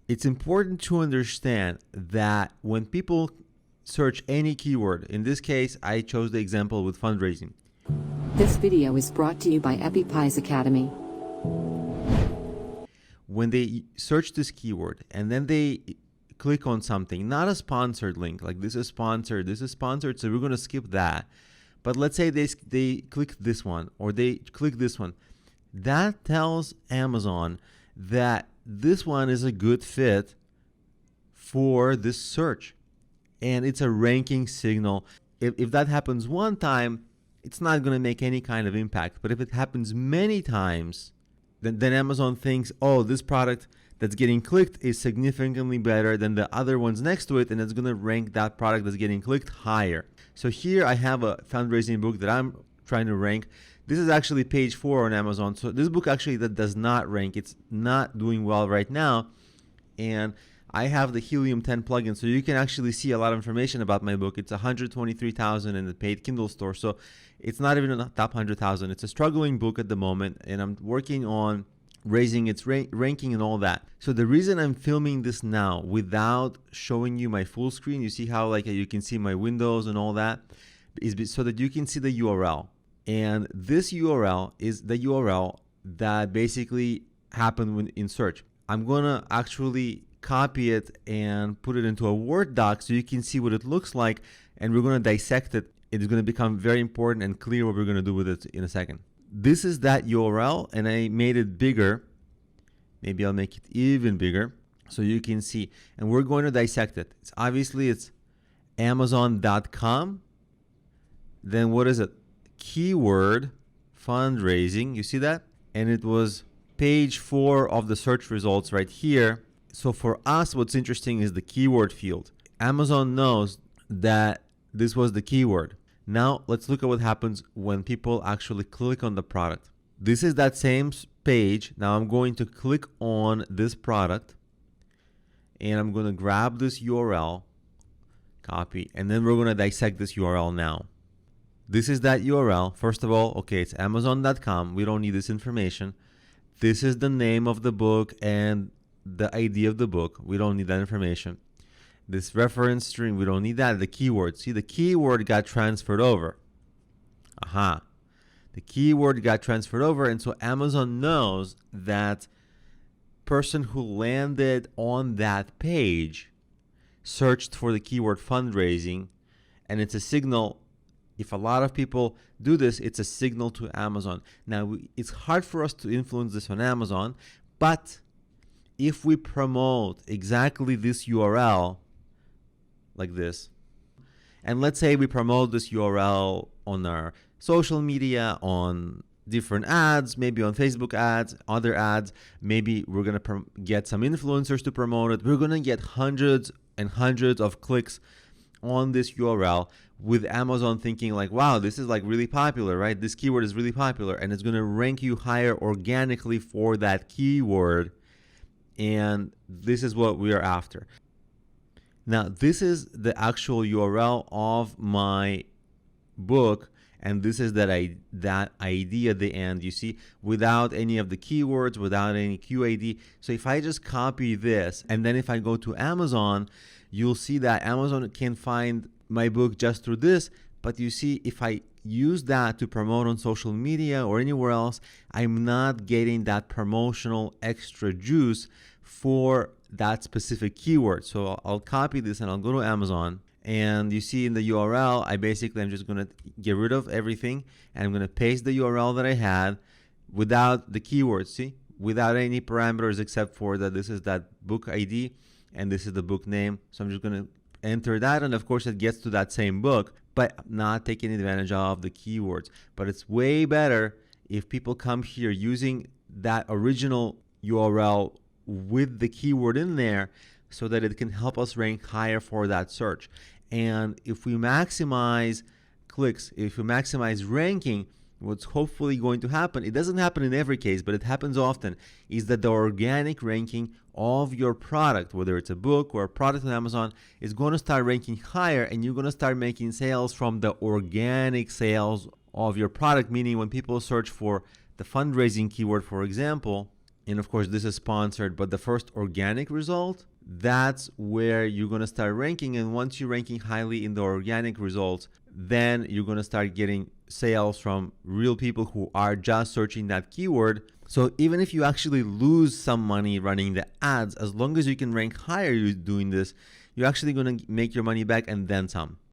It's important to understand that when people search any keyword, in this case, I chose the example with fundraising. This video is brought to you by EpiPies Academy. When they search this keyword and then they click on something, not a sponsored link, like this is sponsored, so we're going to skip that. But let's say they click this one or they click this one. That tells Amazon that this one is a good fit for this search. And it's a ranking signal. If that happens one time, it's not going to make any kind of impact. But if it happens many times, then Amazon thinks, oh, this product that's getting clicked is significantly better than the other ones next to it, and it's going to rank that product that's getting clicked higher. So here I have a fundraising book that I'm trying to rank. This is actually page 4 on Amazon. So this book actually that does not rank. It's not doing well right now. And I have the Helium 10 plugin, so you can actually see a lot of information about my book. It's 123,000 in the paid Kindle store, so it's not even in the top 100,000. It's a struggling book at the moment, and I'm working on raising its ranking and all that. So the reason I'm filming this now without showing you my full screen, you see how like you can see my windows and all that, is so that you can see the URL. And this URL is the URL that basically happened when in search. I'm gonna actually copy it and put it into a Word doc so you can see what it looks like, and we're going to dissect it. It's going to become very important and clear what we're going to do with it in a second. This is that URL, and I made it bigger. Maybe I'll make it even bigger so you can see. And we're going to dissect it. It's Amazon.com. Then what is it? Keyword fundraising. You see that? And it was page 4 of the search results right here. So for us, what's interesting is the keyword field. Amazon knows that this was the keyword. Now let's look at what happens when people actually click on the product. This is that same page. Now I'm going to click on this product and I'm going to grab this URL, copy, and then we're going to dissect this URL now. This is that URL. First of all, okay, it's Amazon.com. We don't need this information. This is the name of the book and the ID of the book. We don't need that information. This reference string, we don't need that. The keyword. See, the keyword got transferred over. Aha. The keyword got transferred over, and so Amazon knows that person who landed on that page searched for the keyword fundraising, and it's a signal. If a lot of people do this, it's a signal to Amazon. Now, it's hard for us to influence this on Amazon, but if we promote exactly this URL like this, and let's say we promote this URL on our social media, on different ads, maybe on Facebook ads, other ads, maybe we're going to get some influencers to promote it. We're going to get hundreds and hundreds of clicks on this URL with Amazon thinking like, wow, this is like really popular, right? This keyword is really popular, and it's going to rank you higher organically for that keyword. And this is what we are after. Now, this is the actual URL of my book, and this is that ID at the end, you see, without any of the keywords, without any QAD. So if I just copy this, and then if I go to Amazon, you'll see that Amazon can find my book just through this. But you see, if I use that to promote on social media or anywhere else, I'm not getting that promotional extra juice for that specific keyword. So I'll copy this and I'll go to Amazon, and you see in the URL, I'm just going to get rid of everything, and I'm going to paste the URL that I had without the keywords, see, without any parameters except for that this is that book ID and this is the book name. So I'm just going to enter that, and of course it gets to that same book, but not taking advantage of the keywords. But it's way better if people come here using that original URL with the keyword in there so that it can help us rank higher for that search. And if we maximize clicks, if we maximize ranking, what's hopefully going to happen, it doesn't happen in every case, but it happens often, is that the organic ranking of your product, whether it's a book or a product on Amazon, is going to start ranking higher, and you're going to start making sales from the organic sales of your product. Meaning when people search for the fundraising keyword, for example, and of course this is sponsored, but the first organic result, that's where you're going to start ranking. And once you're ranking highly in the organic results, then you're going to start getting sales from real people who are just searching that keyword. So even if you actually lose some money running the ads, as long as you can rank higher doing this, you're actually going to make your money back and then some.